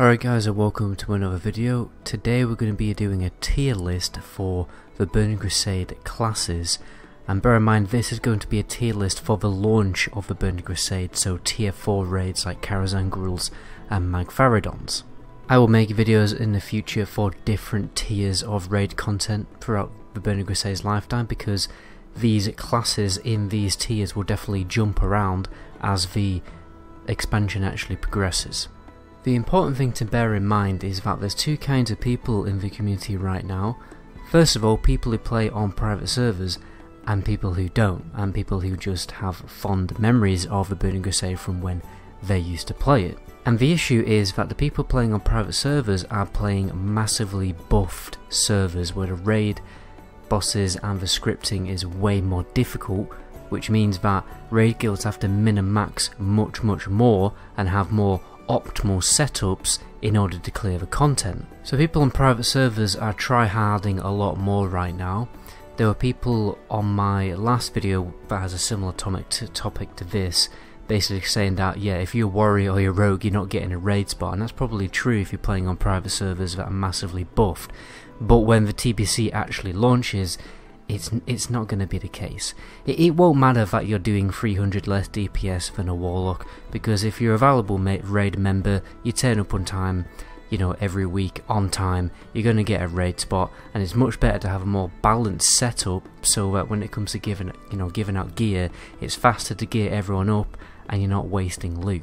Alright guys, and welcome to another video. Today we're going to be doing a tier list for the Burning Crusade classes, and bear in mind this is going to be a tier list for the launch of the Burning Crusade, so tier 4 raids like Karazhan Gruuls and Magfaridons. I will make videos in the future for different tiers of raid content throughout the Burning Crusade's lifetime, because these classes in these tiers will definitely jump around as the expansion actually progresses. The important thing to bear in mind is that there's two kinds of people in the community right now. First of all, people who play on private servers and people who don't, and people who just have fond memories of the Burning Crusade from when they used to play it. And the issue is that the people playing on private servers are playing massively buffed servers where the raid bosses and the scripting is way more difficult, which means that raid guilds have to min-max much more and have more optimal setups in order to clear the content. So people on private servers are try-harding a lot more right now. There were people on my last video that has a similar topic to this, basically saying that yeah, if you're a warrior or you're a rogue you're not getting a raid spot, and that's probably true if you're playing on private servers that are massively buffed, but when the TBC actually launches, it's not going to be the case. It won't matter that you're doing 300 less DPS than a warlock, because if you're a valuable raid member, you turn up on time, you know, every week on time, you're going to get a raid spot, and it's much better to have a more balanced setup so that when it comes to giving out gear, it's faster to gear everyone up and you're not wasting loot.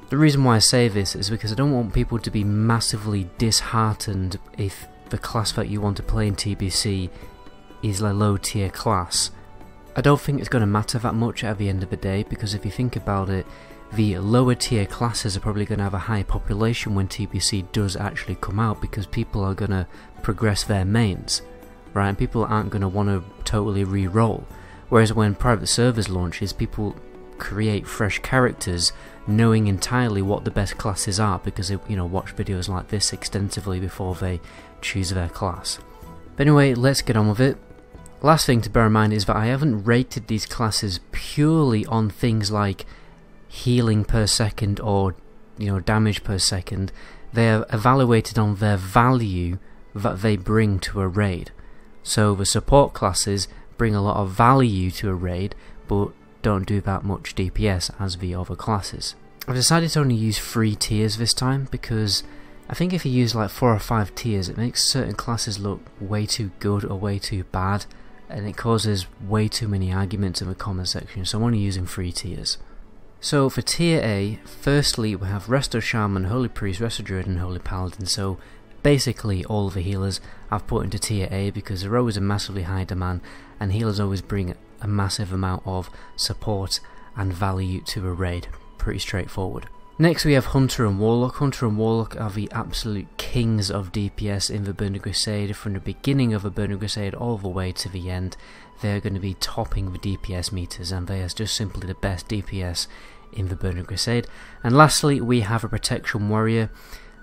The reason why I say this is because I don't want people to be massively disheartened if the class that you want to play in TBC is a low tier class. I don't think it's going to matter that much at the end of the day, because if you think about it, the lower tier classes are probably going to have a high population when TBC does actually come out, because people are going to progress their mains, right? And people aren't going to want to totally re-roll. Whereas when private servers launches, people create fresh characters knowing entirely what the best classes are, because they watch videos like this extensively before they choose their class. But anyway, let's get on with it. Last thing to bear in mind is that I haven't rated these classes purely on things like healing per second or damage per second. They are evaluated on their value that they bring to a raid. So the support classes bring a lot of value to a raid, but don't do that much DPS as the other classes. I've decided to only use 3 tiers this time, because I think if you use like 4 or 5 tiers, it makes certain classes look way too good or way too bad, and it causes way too many arguments in the comment section, so I'm only using 3 tiers. So for tier A, firstly we have Resto Shaman, Holy Priest, Resto Druid and Holy Paladin. So basically all of the healers I've put into tier A, because they're always a massively high demand, and healers always bring a massive amount of support and value to a raid. Pretty straightforward. Next we have Hunter and Warlock. Hunter and Warlock are the absolute kings of DPS in the Burning Crusade. From the beginning of the Burning Crusade all the way to the end, they're going to be topping the DPS meters, and they are just simply the best DPS in the Burning Crusade. And lastly we have a Protection Warrior.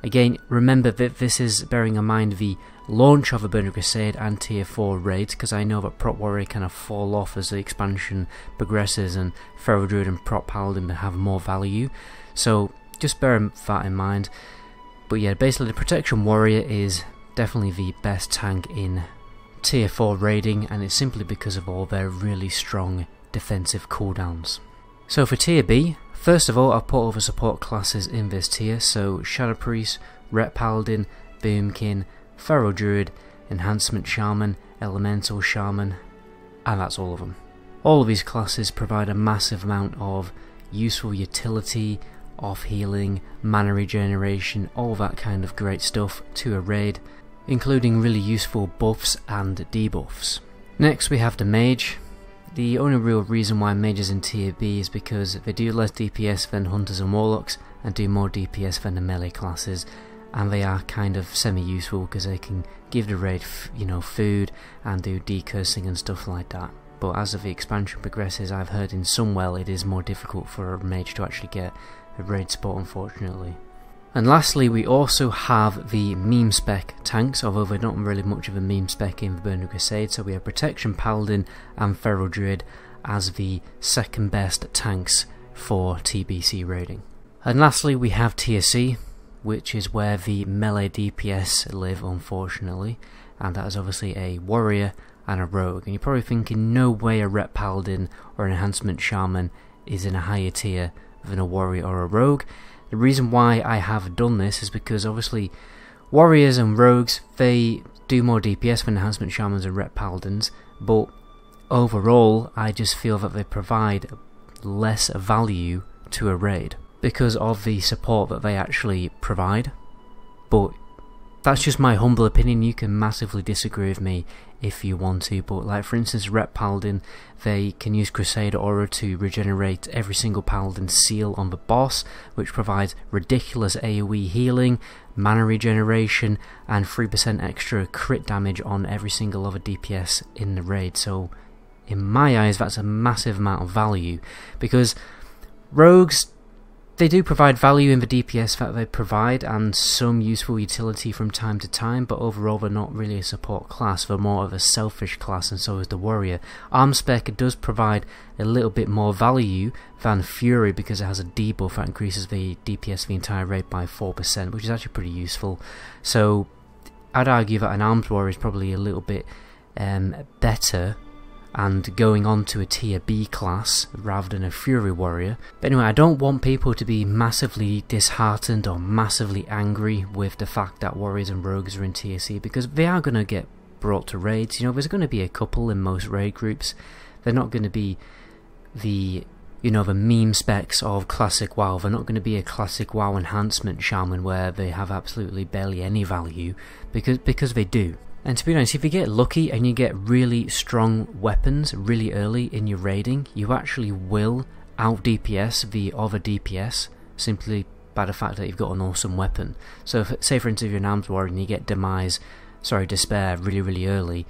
Again, remember that this is bearing in mind the launch of a Burning Crusade and tier 4 raids, because I know that Prot Warrior kind of fall off as the expansion progresses and Feral Druid and Prot Paladin have more value. So just bear that in mind. But yeah, basically the Protection Warrior is definitely the best tank in tier 4 raiding, and it's simply because of all their really strong defensive cooldowns. So for tier B, first of all I've put all the support classes in this tier, so Shadow Priest, Ret Paladin, Boomkin, Feral Druid, Enhancement Shaman, Elemental Shaman, and that's all of them. All of these classes provide a massive amount of useful utility, off healing, mana regeneration, all that kind of great stuff to a raid, including really useful buffs and debuffs. Next we have the Mage. The only real reason why Mages in tier B is because they do less DPS than Hunters and Warlocks and do more DPS than the melee classes, and they are kind of semi-useful because they can give the raid food and do decursing and stuff like that. But as the expansion progresses, I've heard in some it is more difficult for a mage to actually get a raid spot, unfortunately. And lastly we also have the meme spec tanks, although they're not really much of a meme spec in the Burning Crusade. So we have Protection Paladin and Feral Druid as the second best tanks for TBC raiding. And lastly we have tier C. which is where the melee DPS live, unfortunately, and that is obviously a warrior and a rogue. And you're probably thinking, no way a rep paladin or an enhancement shaman is in a higher tier than a warrior or a rogue. The reason why I have done this is because obviously warriors and rogues, they do more DPS than enhancement shamans and rep paladins, but overall I just feel that they provide less value to a raid because of the support that they actually provide. But that's just my humble opinion. You can massively disagree with me if you want to, but like for instance rep paladin, they can use Crusader Aura to regenerate every single paladin seal on the boss, which provides ridiculous AoE healing, mana regeneration, and 3% extra crit damage on every single other DPS in the raid. So in my eyes that's a massive amount of value, because rogues, they do provide value in the DPS that they provide and some useful utility from time to time, but overall they're not really a support class, they're more of a selfish class, and so is the warrior. Armspec does provide a little bit more value than Fury because it has a debuff that increases the DPS of the entire raid by 4%, which is actually pretty useful. So I'd argue that an armed warrior is probably a little bit better and going on to a tier B class rather than a Fury warrior. But anyway, I don't want people to be massively disheartened or massively angry with the fact that warriors and rogues are in tier C, because they are going to get brought to raids. You know, there's going to be a couple in most raid groups. They're not going to be the, you know, the meme specs of classic WoW. They're not going to be a classic WoW enhancement shaman where they have absolutely barely any value, because they do. And to be honest, if you get lucky and you get really strong weapons really early in your raiding, you actually will out DPS the other DPS simply by the fact that you've got an awesome weapon. So if, say for instance you're an armed warrior and you get Despair really early,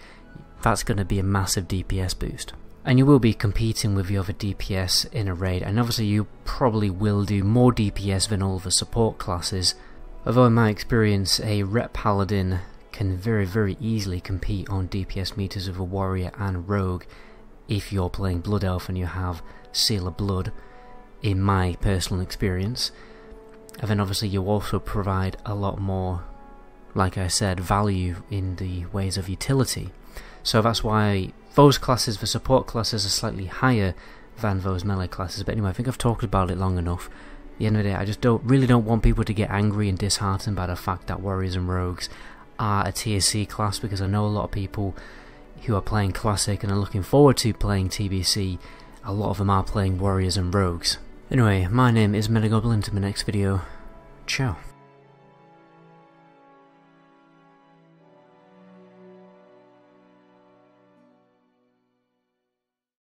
that's going to be a massive DPS boost. And you will be competing with the other DPS in a raid, and obviously you probably will do more DPS than all the support classes. Although in my experience a rep paladin can very easily compete on DPS meters with a warrior and rogue if you're playing Blood Elf and you have Seal of Blood, in my personal experience. And then obviously you also provide a lot more, like I said, value in the ways of utility. So that's why those classes, the support classes, are slightly higher than those melee classes. But anyway, I think I've talked about it long enough. At the end of the day, I just really don't want people to get angry and disheartened by the fact that warriors and rogues are a tier C class, because I know a lot of people who are playing Classic and are looking forward to playing TBC, a lot of them are playing warriors and rogues. Anyway, my name is Metagoblin. Until my next video, ciao.